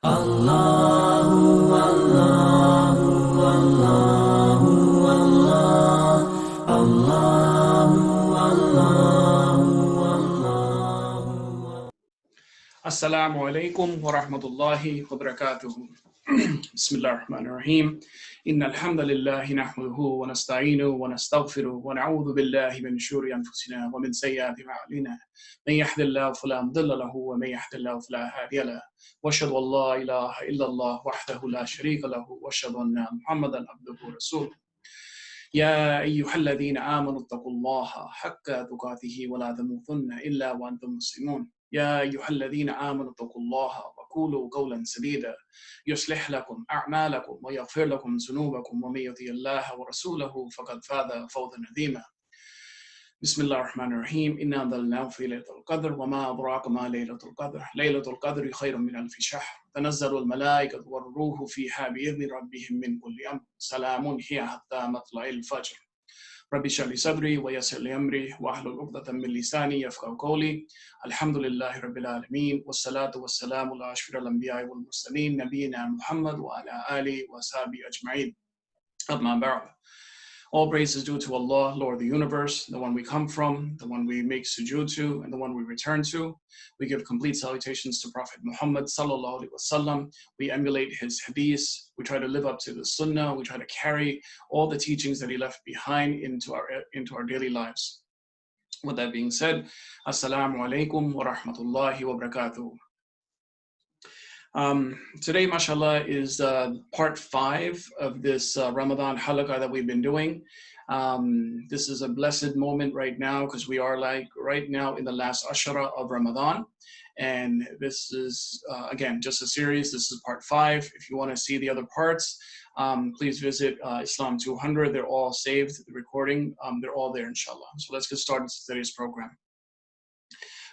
Allahu, Allahu, Allahu, Allah, Allahu, Allahu, Allahu. Assalamu alaikum wa rahmatullahi wa barakatuh. Bismillah ar-Rahman ar-Rahim. Inna alhamdulillahi nahmaduhu wa nasta'inu wa nastaghfiruh wa na'udhu billahi min shururi anfusina wa min sayyiati a'malina. Man yahdihillahu fala mudilla lahu wa man yahdihillahu fala hadiya lahu. Wa ashhadu an la ilaha illallah wahdahu la sharika lahu wa ashhadu anna Muhammadan abduhu wa rasuluh. يا أيها الذين آمنوا اتقوا الله حق تقاته ولا تموتن إلا وأنتم مسلمون يا أيها الذين آمنوا اتقوا الله وقولوا قولا سديدا يصلح لكم أعمالكم ويغفر لكم ذنوبكم ومن يطع الله ورسوله فقد فاز فوزا عظيما بسم الله الرحمن الرحيم إنا أنزلناه في ليلة القدر وما أدراك ما ليلة القدر ليلة القدر خير من ألف شهر تنزل الملائكة والروح فيها بإذن ربهم من كل أمر سلام هي حتى مطلع الفجر رب اشرح لي صدري ويسر لي أمري واحلل عقدة من لساني يفقهوا قولي الحمد لله رب العالمين والصلاة والسلام على أشرف الأنبياء والمرسلين نبينا محمد وعلى آله وصحبه أجمعين أما بعد. All praise is due to Allah, Lord of the universe, the one we come from, the one we make sujood to, and the one we return to. We give complete salutations to Prophet Muhammad sallallahu alaihi wasallam. We emulate his hadiths. We try to live up to the sunnah. We try to carry all the teachings that he left behind into our daily lives. With that being said, Assalamu alaikum wa rahmatullahi wa barakatuh. Today, mashallah, is part 5 of this Ramadan Halaqa that we've been doing. This is a blessed moment right now because we are like right now in the last ashara of Ramadan. And this is, again, just a series. This is part 5. If you want to see the other parts, please visit Islam 200. They're all saved, the recording. They're all there, inshallah. So let's get started with today's program.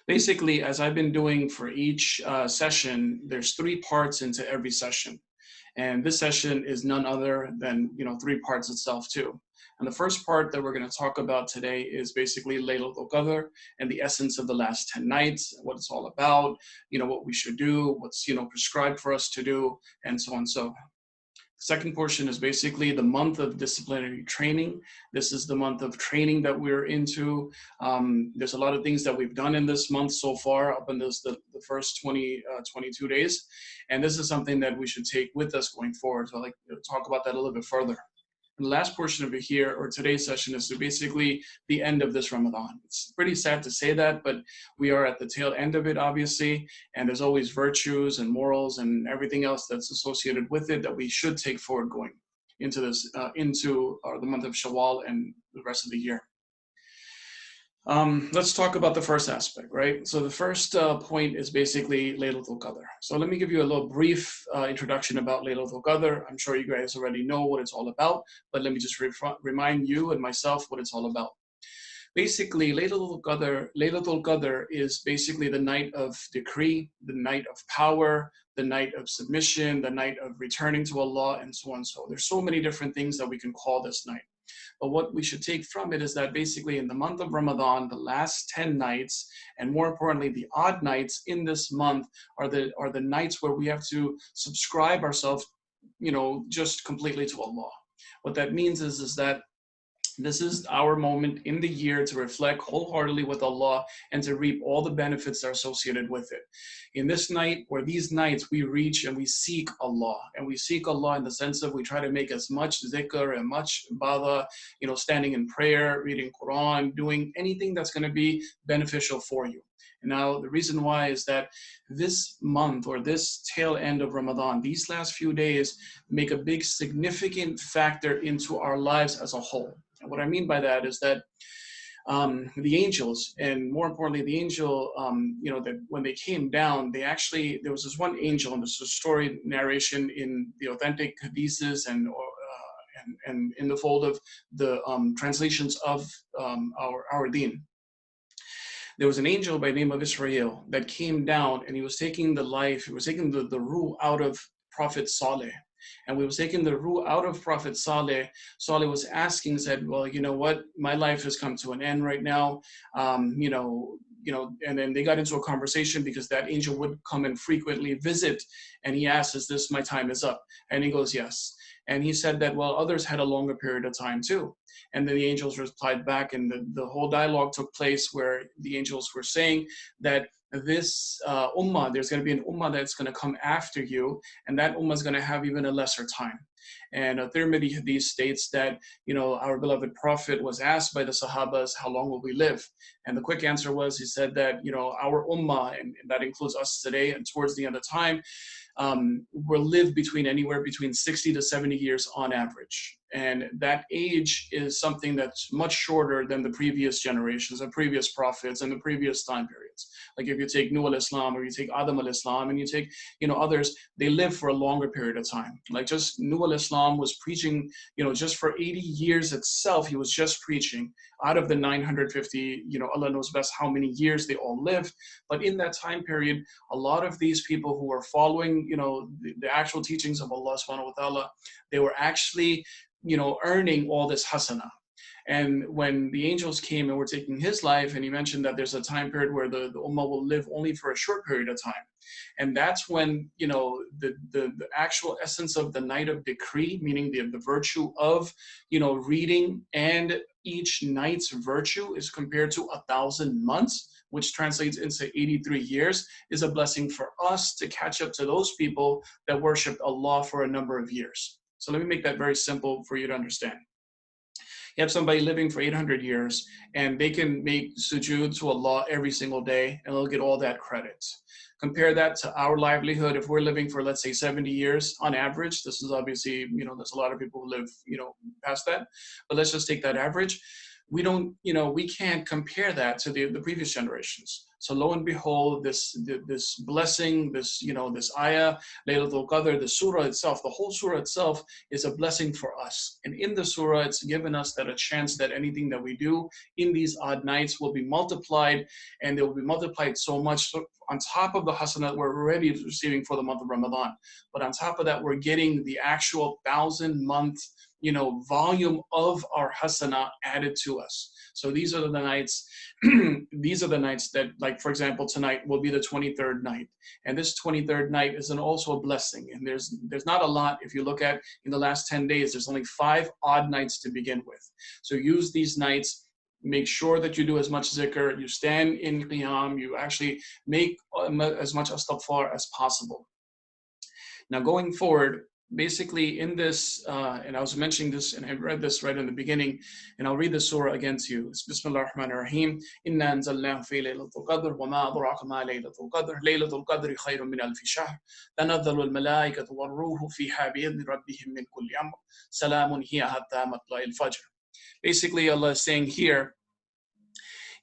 Basically, as I've been doing for each session, there's 3 parts into every session. And this session is none other than, 3 parts itself too. And the first part that we're going to talk about today is basically Laylatul Qadr and the essence of the last 10 nights, what it's all about, what we should do, what's, prescribed for us to do, and so on. So second portion is basically the month of disciplinary training. This is the month of training that we're into. There's a lot of things that we've done in this month so far, up in the first 22 days. And this is something that we should take with us going forward. So I'd like to talk about that a little bit further. And the last portion of it here, or today's session, is basically the end of this Ramadan. It's pretty sad to say that, but we are at the tail end of it, obviously, and there's always virtues and morals and everything else that's associated with it that we should take forward going into this, into the month of Shawwal and the rest of the year. Let's talk about the first aspect, right? So the first point is basically Laylatul Qadr. So let me give you a little brief introduction about Laylatul Qadr. I'm sure you guys already know what it's all about, but let me just remind you and myself what it's all about. Basically, Laylatul Qadr is basically the night of decree, the night of power, the night of submission, the night of returning to Allah, and so on. So there's so many different things that we can call this night. But what we should take from it is that basically in the month of Ramadan, the last 10 nights, and more importantly, the odd nights in this month are the nights where we have to subscribe ourselves, just completely to Allah. What that means is that this is our moment in the year to reflect wholeheartedly with Allah and to reap all the benefits that are associated with it. In this night, or these nights, we reach and we seek Allah. And we seek Allah in the sense of we try to make as much zikr and much ibadah, standing in prayer, reading Quran, doing anything that's going to be beneficial for you. Now, the reason why is that this month or this tail end of Ramadan, these last few days make a big significant factor into our lives as a whole. And what I mean by that is that the angels, and more importantly, the angel, that when they came down, there was this one angel, and there's a story narration in the authentic hadiths and in the fold of the translations of our deen. There was an angel by the name of Israel that came down, and he was taking the ruh out of Prophet Saleh. And we was taking the ruh out of Prophet Saleh. Saleh was asking, said, well, you know what? My life has come to an end right now. and then they got into a conversation because that angel would come and frequently visit. And he asked, is this my time is up? And he goes, yes. And he said that, well, others had a longer period of time too. And then the angels replied back, and the whole dialogue took place where the angels were saying that this ummah, there's going to be an ummah that's going to come after you, and that ummah is going to have even a lesser time. And Tirmidhi hadith states that, our beloved Prophet was asked by the Sahabas, how long will we live? And the quick answer was, he said that, our ummah, and that includes us today, and towards the end of time, will live anywhere between 60 to 70 years on average. And that age is something that's much shorter than the previous generations, the previous prophets, and the previous time periods. Like if you take Nuh al-Islam, or you take Adam al-Islam, and you take, others, they live for a longer period of time. Like just Nuh al-Islam was preaching, just for 80 years itself, he was just preaching. Out of the 950, Allah knows best how many years they all lived. But in that time period, a lot of these people who were following, the actual teachings of Allah subhanahu wa ta'ala, they were actually, earning all this hasana. And when the angels came and were taking his life, and he mentioned that there's a time period where the ummah will live only for a short period of time. And that's when, the actual essence of the night of decree, meaning the virtue of, reading, and each night's virtue is compared to 1,000 months, which translates into 83 years, is a blessing for us to catch up to those people that worshiped Allah for a number of years. So let me make that very simple for you to understand. You have somebody living for 800 years, and they can make sujood to Allah every single day, and they'll get all that credit. Compare that to our livelihood. If we're living for, let's say, 70 years on average, this is obviously, there's a lot of people who live, past that, but let's just take that average. We don't, we can't compare that to the previous generations. So lo and behold, this blessing, this ayah, Laylatul Qadr, the surah itself, the whole surah itself is a blessing for us. And in the surah, it's given us that a chance that anything that we do in these odd nights will be multiplied, and they will be multiplied so much. So on top of the hasanah we're already receiving for the month of Ramadan, but on top of that, we're getting the actual 1,000-month volume of our hasana added to us. So these are the nights, these are the nights that, like, for example, tonight will be the 23rd night. And this 23rd night is also a blessing. And there's not a lot. If you look at in the last 10 days, there's only 5 odd nights to begin with. So use these nights. Make sure that you do as much zikr, you stand in qiyam, you actually make as much astaghfar as possible. Now going forward, basically in this, and I was mentioning this, and I read this right in the beginning, and I'll read the surah again to you. It's Bismillah ar-Rahman ar-Rahim. Inna anzalnahu fi laylatul qadr wa ma adraka ma laylatul qadr. Laylatul qadri khayrun min alfi shahr. Tanazzalu al-malaikatu war-ruhu fiha bi-idhni rabbihim min kulli amr. Salamun hiya hatta matla'il fajr. Basically, Allah is saying here,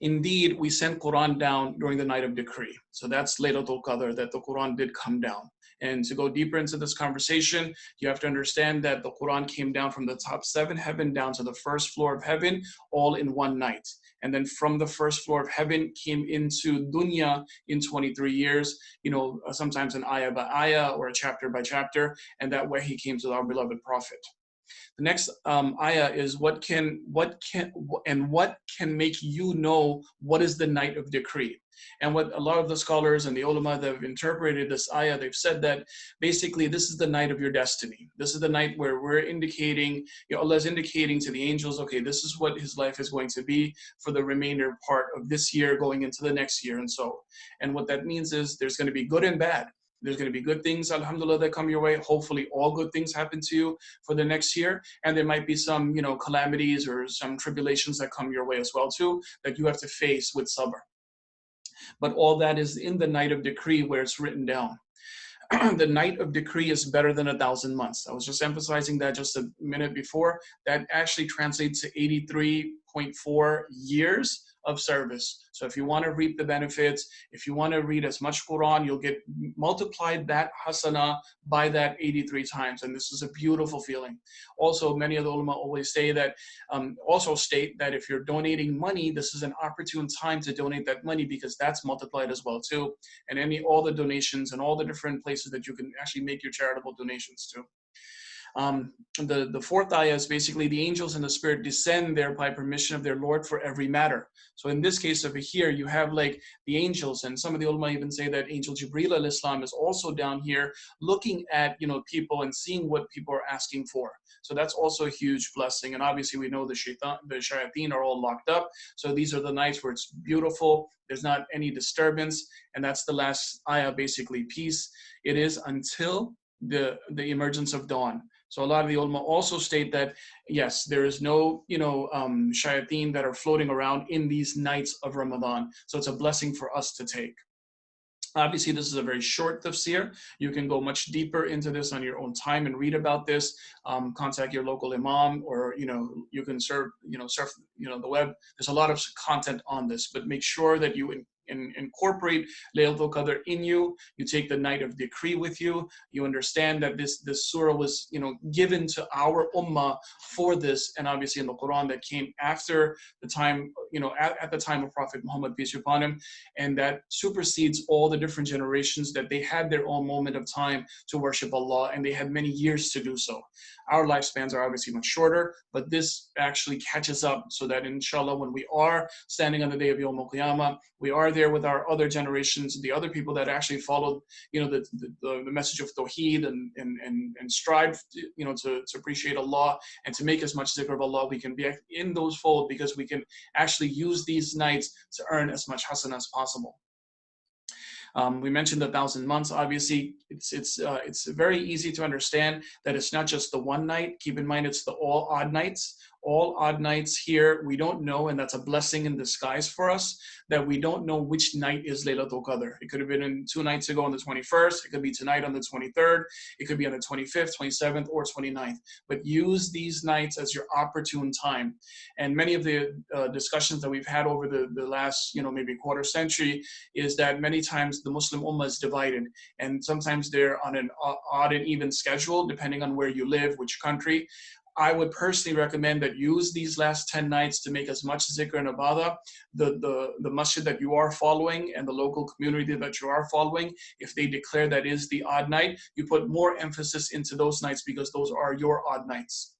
indeed, we sent Quran down during the night of decree. So that's Laylatul Qadr, that the Quran did come down. And to go deeper into this conversation, you have to understand that the Quran came down from the top 7 heaven down to the first floor of heaven, all in one night. And then from the first floor of heaven came into dunya in 23 years, sometimes an ayah by ayah or a chapter by chapter. And that way he came to our beloved Prophet. The next ayah is what can make you know what is the night of decree. And what a lot of the scholars and the ulama that have interpreted this ayah, they've said that basically this is the night of your destiny. This is the night where we're indicating, Allah is indicating to the angels, okay, this is what his life is going to be for the remainder part of this year going into the next year and so. And what that means is there's going to be good and bad. There's going to be good things, alhamdulillah, that come your way. Hopefully all good things happen to you for the next year. And there might be some, calamities or some tribulations that come your way as well too, that you have to face with sabr. But all that is in the night of decree where it's written down. The night of decree is better than 1,000 months. I was just emphasizing that just a minute before. That actually translates to 83.4 years of service. So if you want to reap the benefits, if you want to read as much Quran, you'll get multiplied that hasana by that 83 times. And this is a beautiful feeling. Also, many of the ulama always say that, also state that if you're donating money, this is an opportune time to donate that money because that's multiplied as well too. And all the donations and all the different places that you can actually make your charitable donations to. The fourth ayah is basically the angels and the spirit descend there by permission of their Lord for every matter. So in this case over here, you have like the angels, and some of the ulama even say that Angel Jibreel al-Islam is also down here looking at, people and seeing what people are asking for. So that's also a huge blessing. And obviously we know the shayateen are all locked up. So these are the nights where it's beautiful. There's not any disturbance. And that's the last ayah, basically peace. It is until the emergence of dawn. So a lot of the ulama also state that, yes, there is no, shayateen that are floating around in these nights of Ramadan. So it's a blessing for us to take. Obviously, this is a very short tafsir. You can go much deeper into this on your own time and read about this. Contact your local imam, or you can surf the web. There's a lot of content on this, but make sure that you incorporate Laylatul Qadr in you. You take the night of decree with you. You understand that this surah was given to our ummah for this, and obviously in the Quran that came after the time at the time of Prophet Muhammad, peace be upon him, and that supersedes all the different generations that they had their own moment of time to worship Allah, and they had many years to do so. Our lifespans are obviously much shorter, but this actually catches up, so that inshallah when we are standing on the day of Yawm al-Qiyamah, we are there with our other generations, the other people that actually followed the message of Tawheed and strive to appreciate Allah and to make as much zikr of Allah. We can be in those fold because we can actually use these nights to earn as much hasanah as possible. We mentioned 1,000 months. Obviously, it's very easy to understand that it's not just the one night. Keep in mind, it's the all odd nights. All odd nights here, we don't know, and that's a blessing in disguise for us, that we don't know which night is Laylatul Qadr. It could have been 2 nights ago on the 21st. It could be tonight on the 23rd. It could be on the 25th, 27th, or 29th. But use these nights as your opportune time. And many of the discussions that we've had over the last, maybe quarter century, is that many times the Muslim Ummah is divided. And sometimes they're on an odd and even schedule, depending on where you live, which country. I would personally recommend that use these last 10 nights to make as much zikr and ibadah. The masjid that you are following and the local community that you are following, if they declare that is the odd night, you put more emphasis into those nights because those are your odd nights.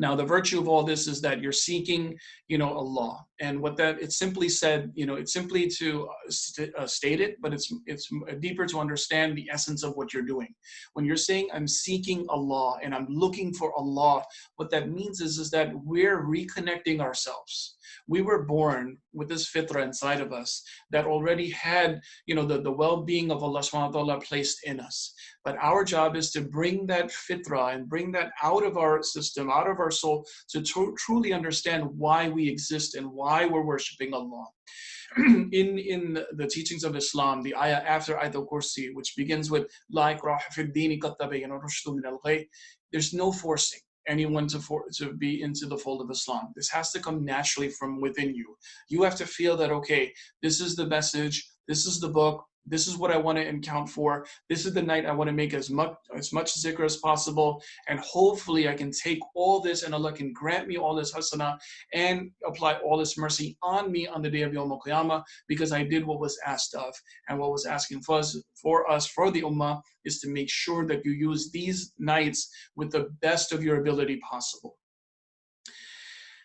Now, the virtue of all this is that you're seeking, Allah, and what that it's simply said, it's simply to state it, but it's deeper to understand the essence of what you're doing. When you're saying I'm seeking Allah and I'm looking for Allah, what that means is that we're reconnecting ourselves. We were born with this fitrah inside of us that already had, the well-being of Allah subhanahu wa ta'ala placed in us. But our job is to bring that fitrah and bring that out of our system, out of our soul, to truly understand why we exist and why we're worshiping Allah. In the teachings of Islam, the ayah after Ayatul Kursi, which begins with La ikraha fid deen qad tabayyana rushdu min al-ghayy, there's no forcing anyone to be into the fold of Islam. This has to come naturally from within you. You have to feel that, okay, this is the message, this is the book, this is what I want to account for, this is the night I want to make as much zikr as possible, and hopefully I can take all this and Allah can grant me all this hasanah and apply all this mercy on me on the day of Yawm al-Qiyamah, because I did what was asked of. And what was asking for us, for the ummah, is to make sure that you use these nights with the best of your ability possible.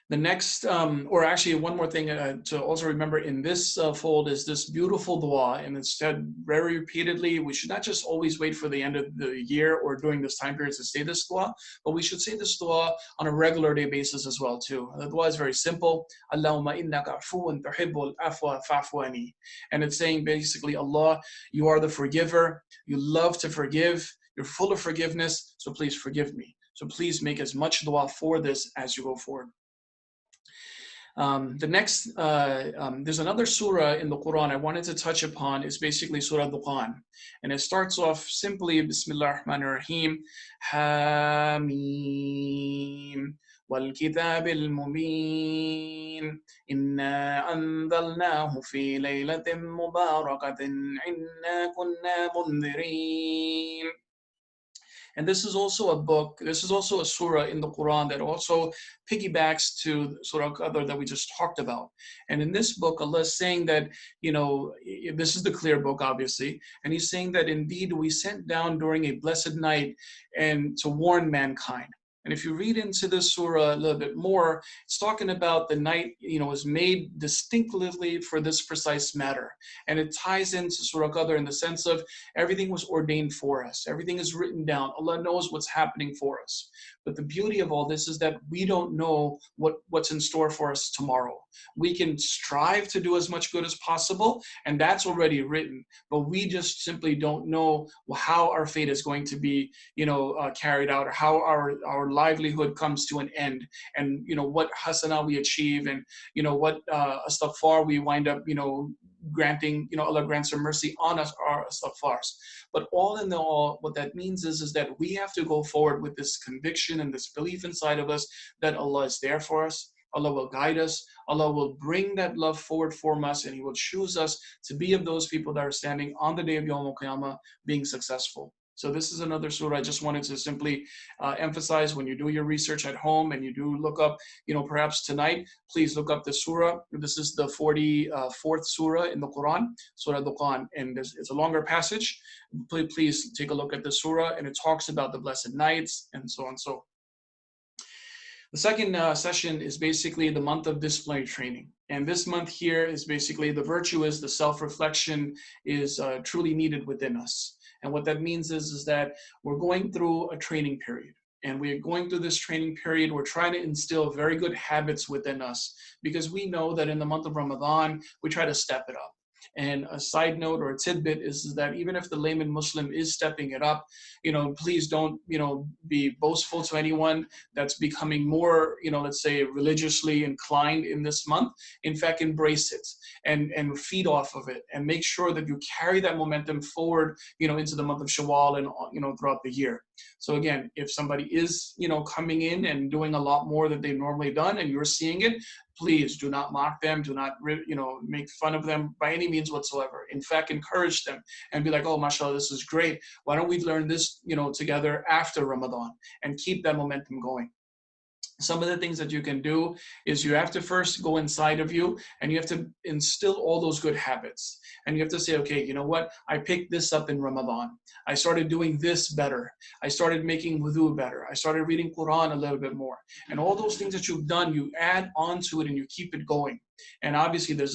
The next, or actually one more thing to also remember in this fold is this beautiful dua, and it's said very repeatedly. We should not just always wait for the end of the year or during this time period to say this dua, but we should say this dua on a regular day basis as well too. The dua is very simple. Allahumma innaka afuwun tuhibbul afwa fa'fu anni. And it's saying basically, Allah, you are the forgiver. You love to forgive. You're full of forgiveness, so please forgive me. So please make as much dua for this as you go forward. The next, there's another surah in the Quran I wanted to touch upon. Is basically Surah Dukhan, and it starts off simply Bismillah ar-Rahman ar-Rahim, Hamim والكتاب المبين إنا أنزلناه في ليلة مباركة إنا كنا منذرين. And this is also a book, this is also a surah in the Quran that also piggybacks to Surah Qadr that we just talked about. And in this book, Allah is saying that, this is the clear book, obviously, and He's saying that indeed we sent down during a blessed night and to warn mankind. And if you read into this surah a little bit more, it's talking about the night, was made distinctively for this precise matter. And it ties into Surah Qadr in the sense of everything was ordained for us. Everything is written down. Allah knows what's happening for us. But the beauty of all this is that we don't know what's in store for us tomorrow. We can strive to do as much good as possible, and that's already written. But we just simply don't know how our fate is going to be, carried out, or how our livelihood comes to an end, and what hasana we achieve, and what astaghfar we wind up, granting, Allah grants some mercy on us, our astaghfars. But all in all, what that means is that we have to go forward with this conviction and this belief inside of us that Allah is there for us. Allah will guide us. Allah will bring that love forward for us, and He will choose us to be of those people that are standing on the day of Yawm al-Qiyamah being successful. So this is another surah I just wanted to simply emphasize. When you do your research at home and you do look up, perhaps tonight, please look up the surah. This is the 44th surah in the Quran, Surah Duqan, and it's a longer passage. Please take a look at the surah, and it talks about the blessed nights and so on. So the second session is basically the month of disciplinary training. And this month here is basically the virtue is the self-reflection is truly needed within us. And what that means is that we're going through a training period. And we're going through this training period, we're trying to instill very good habits within us, because we know that in the month of Ramadan, we try to step it up. And a side note or a tidbit is that even if the layman Muslim is stepping it up, please don't, be boastful to anyone that's becoming more, let's say religiously inclined in this month. In fact, embrace it and feed off of it, and make sure that you carry that momentum forward, into the month of Shawwal and, throughout the year. So again, if somebody is, coming in and doing a lot more than they've normally done, and you're seeing it, please do not mock them. Do not, make fun of them by any means whatsoever. In fact, encourage them and be like, oh, mashallah, this is great. Why don't we learn this, together after Ramadan, and keep that momentum going. Some of the things that you can do is you have to first go inside of you, and you have to instill all those good habits. And you have to say, okay, you know what? I picked this up in Ramadan. I started doing this better. I started making wudu better. I started reading Quran a little bit more. And all those things that you've done, you add onto it and you keep it going. And obviously the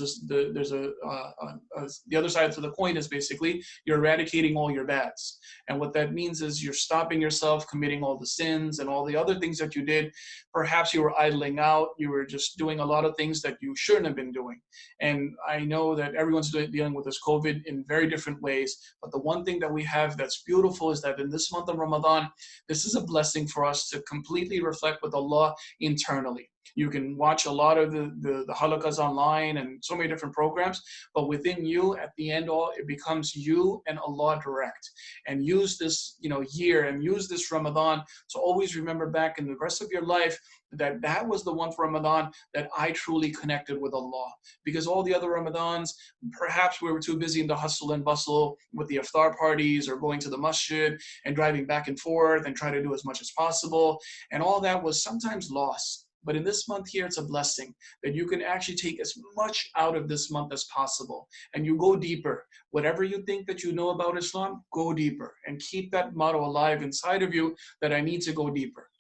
other side to the coin is basically you're eradicating all your bads. And what that means is you're stopping yourself committing all the sins and all the other things that you did. Perhaps you were idling out. You were just doing a lot of things that you shouldn't have been doing. And I know that everyone's dealing with this COVID in very different ways. But the one thing that we have that's beautiful is that in this month of Ramadan, this is a blessing for us to completely reflect with Allah internally. You can watch a lot of the halaqas online and so many different programs, but within you, at the end all, it becomes you and Allah direct. And use this, year, and use this Ramadan to always remember back in the rest of your life that was the one for Ramadan that I truly connected with Allah. Because all the other Ramadans, perhaps we were too busy in the hustle and bustle with the iftar parties or going to the masjid and driving back and forth and trying to do as much as possible. And all that was sometimes lost. But in this month here, it's a blessing that you can actually take as much out of this month as possible. And you go deeper. Whatever you think that you know about Islam, go deeper. And keep that motto alive inside of you that I need to go deeper.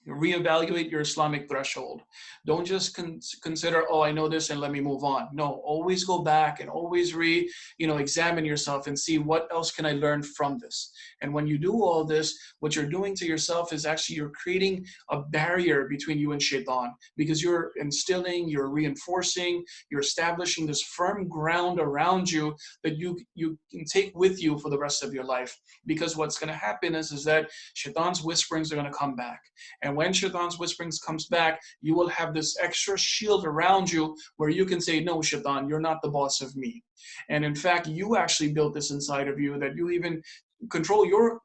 Reevaluate your Islamic threshold. Don't just consider, oh, I know this and let me move on. No, always go back and always examine yourself and see what else can I learn from this. And when you do all this, what you're doing to yourself is actually you're creating a barrier between you and shaitan, because you're instilling, you're reinforcing, you're establishing this firm ground around you that you can take with you for the rest of your life. Because what's going to happen is that shaitan's whisperings are going to come back. And when shaitan's whisperings comes back, you will have this extra shield around you where you can say, no, shaitan, you're not the boss of me. And in fact, you actually built this inside of you, that you even control your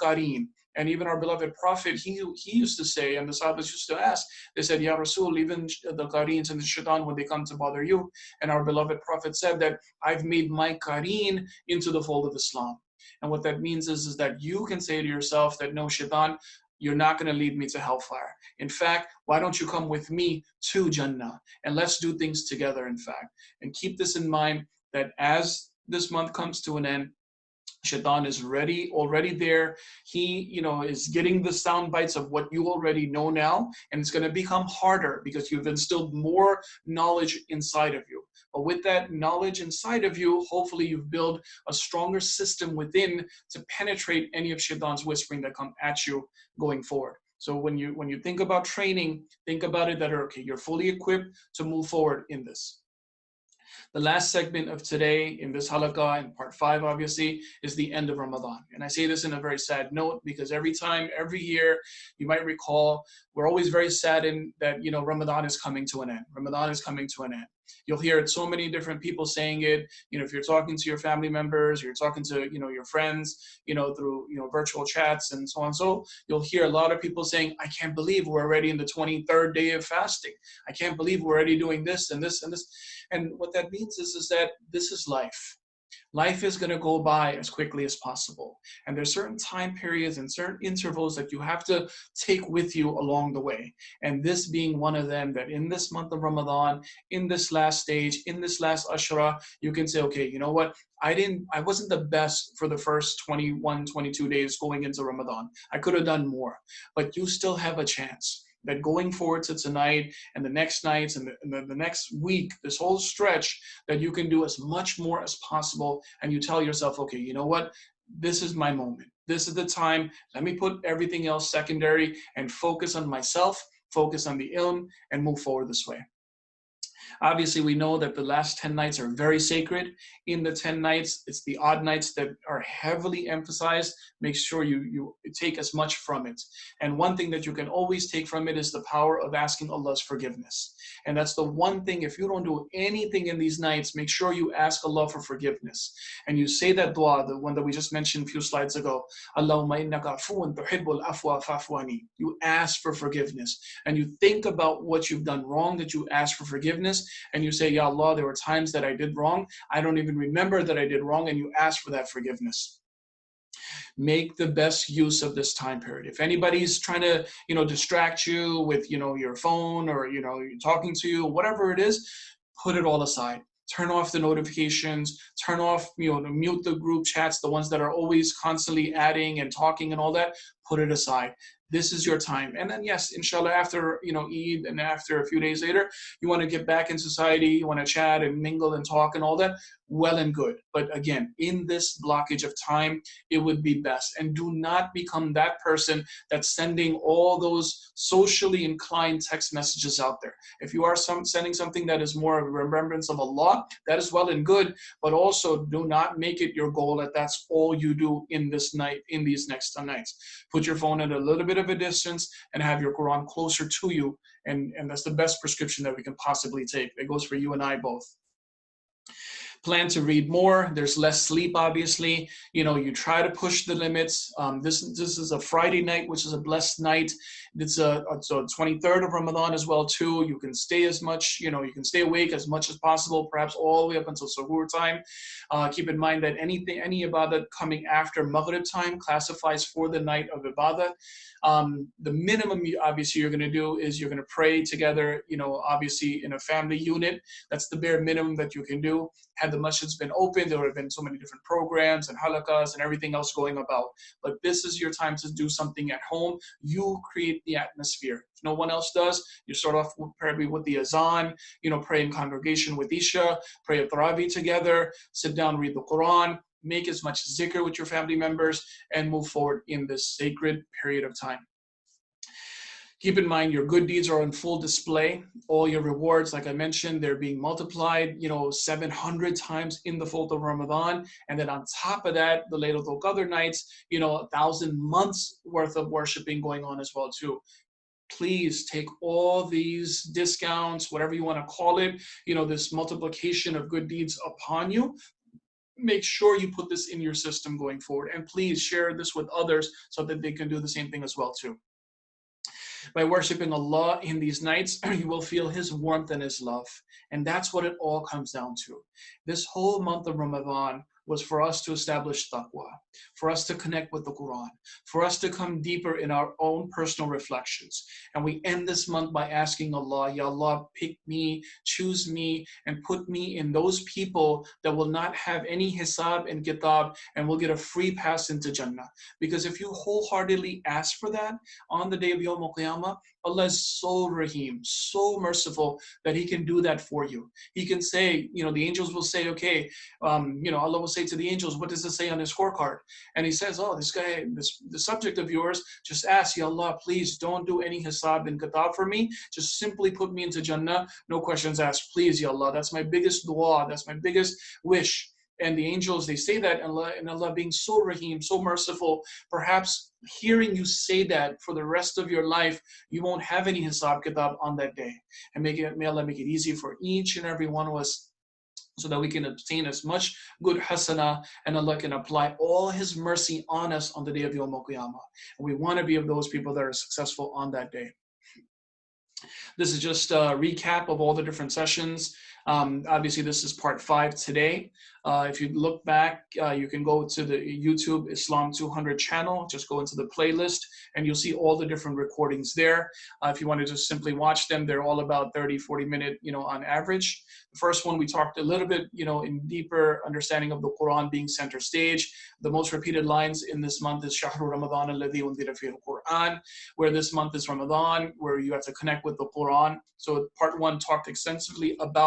qareen. And even our beloved Prophet, he used to say, and the Sahabas used to ask, they said, Ya Rasul, even the qareens and the shaitan, when they come to bother you. And our beloved Prophet said that I've made my qareen into the fold of Islam. And what that means is that you can say to yourself that, no, Shaitan, you're not going to lead me to hellfire. In fact, why don't you come with me to Jannah? And let's do things together, in fact. And keep this in mind that as this month comes to an end, Shaitan is already there. He, is getting the sound bites of what you already know now, and it's going to become harder because you've instilled more knowledge inside of you. But with that knowledge inside of you, hopefully you've built a stronger system within to penetrate any of Shaitan's whispering that come at you going forward. So when you think about training, think about it that, okay, you're fully equipped to move forward in this. The last segment of today in this Halaqa, in part 5, obviously, is the end of Ramadan. And I say this in a very sad note because every year, you might recall, we're always very saddened that, Ramadan is coming to an end. Ramadan is coming to an end. You'll hear it so many different people saying it. If you're talking to your family members, you're talking to, your friends, through, virtual chats and so on. So you'll hear a lot of people saying, I can't believe we're already in the 23rd day of fasting. I can't believe we're already doing this and this and this. And what that means is that this is life. Life is going to go by as quickly as possible. And there's certain time periods and certain intervals that you have to take with you along the way. And this being one of them, that in this month of Ramadan, in this last stage, in this last Ashra, you can say, okay, you know what? I wasn't the best for the first 21, 22 days going into Ramadan. I could have done more, but you still have a chance. That going forward to tonight and the next nights and the next week, this whole stretch, that you can do as much more as possible. And you tell yourself, okay, you know what? This is my moment. This is the time. Let me put everything else secondary and focus on myself, focus on the ilm, and move forward this way. Obviously, we know that the last 10 nights are very sacred. In the 10 nights, it's the odd nights that are heavily emphasized. Make sure you take as much from it. And one thing that you can always take from it is the power of asking Allah's forgiveness. And that's the one thing, if you don't do anything in these nights, make sure you ask Allah for forgiveness. And you say that dua, the one that we just mentioned a few slides ago, Allahumma innaka afuwun tuhibbul afwa fa'fu anni. You ask for forgiveness. And you think about what you've done wrong, that you ask for forgiveness. And you say, Ya Allah, there were times that I did wrong. I don't even remember that I did wrong. And you ask for that forgiveness. Make the best use of this time period. If anybody's trying to, distract you with, your phone or, talking to you, whatever it is, put it all aside. Turn off the notifications, turn off, mute the group chats, the ones that are always constantly adding and talking and all that, put it aside. This is your time. And then, yes, inshallah, after, Eid and after a few days later, you want to get back in society, you want to chat and mingle and talk and all that, well and good. But again, in this blockage of time, it would be best. And do not become that person that's sending all those socially inclined text messages out there. If you are sending something that is more of a remembrance of Allah, that is well and good, but also do not make it your goal that that's all you do in this night, in these next 10 nights. Put your phone at a little bit of a distance and have your Quran closer to you. And that's the best prescription that we can possibly take. It goes for you and I both. Plan to read more. There's less sleep, obviously. You try to push the limits. This is a Friday night, which is a blessed night. It's a 23rd of Ramadan as well, too. You can stay as much, you can stay awake as much as possible, perhaps all the way up until Suhoor time. Keep in mind that any ibadah coming after Maghrib time classifies for the night of ibadah. The minimum, obviously, you're going to do is you're going to pray together, obviously in a family unit. That's the bare minimum that you can do. Had the masjid's been open, there would have been so many different programs and halaqas and everything else going about. But this is your time to do something at home. You create the atmosphere. If no one else does, you start off probably with the azan, pray in congregation with Isha, pray a Tarawih together, sit down, read the Quran, make as much zikr with your family members, and move forward in this sacred period of time. Keep in mind your good deeds are on full display. All your rewards, like I mentioned, they're being multiplied, 700 times in the fold of Ramadan. And then on top of that, the Laylatul Qadr nights, 1,000 months worth of worshiping going on as well too. Please take all these discounts, whatever you want to call it, this multiplication of good deeds upon you. Make sure you put this in your system going forward. And please share this with others so that they can do the same thing as well too. By worshiping Allah in these nights, you will feel His warmth and His love. And that's what it all comes down to. This whole month of Ramadan, was for us to establish taqwa, for us to connect with the Quran, for us to come deeper in our own personal reflections. And we end this month by asking Allah, Ya Allah, pick me, choose me, and put me in those people that will not have any hisab and kitab and will get a free pass into Jannah. Because if you wholeheartedly ask for that on the day of Yawm al-Qiyamah, Allah is so Rahim, so merciful that He can do that for you. He can say, the angels will say, okay, Allah will say to the angels, what does it say on his scorecard? And He says, oh, this guy, the subject of yours, just ask, Ya Allah, please don't do any hisab and kitab for me. Just simply put me into Jannah, no questions asked. Please, Ya Allah, that's my biggest dua, that's my biggest wish. And the angels, they say that, and Allah being so Rahim, so merciful, perhaps hearing you say that for the rest of your life, you won't have any hisab kitab on that day. And may Allah make it easy for each and every one of us, so that we can obtain as much good hasana, and Allah can apply all His mercy on us on the day of Yawm al-Qiyamah. And we want to be of those people that are successful on that day. This is just a recap of all the different sessions. Obviously, this is part 5 today. If you look back, you can go to the YouTube Islam 200 channel, just go into the playlist, and you'll see all the different recordings there. If you want to just simply watch them, they're all about 30, 40 minute, on average. The first one, we talked a little bit, in deeper understanding of the Quran being center stage. The most repeated lines in this month is Shahru Ramadan alladhi unzila fihi al-Quran, where this month is Ramadan, where you have to connect with the Quran. So part 1 talked extensively about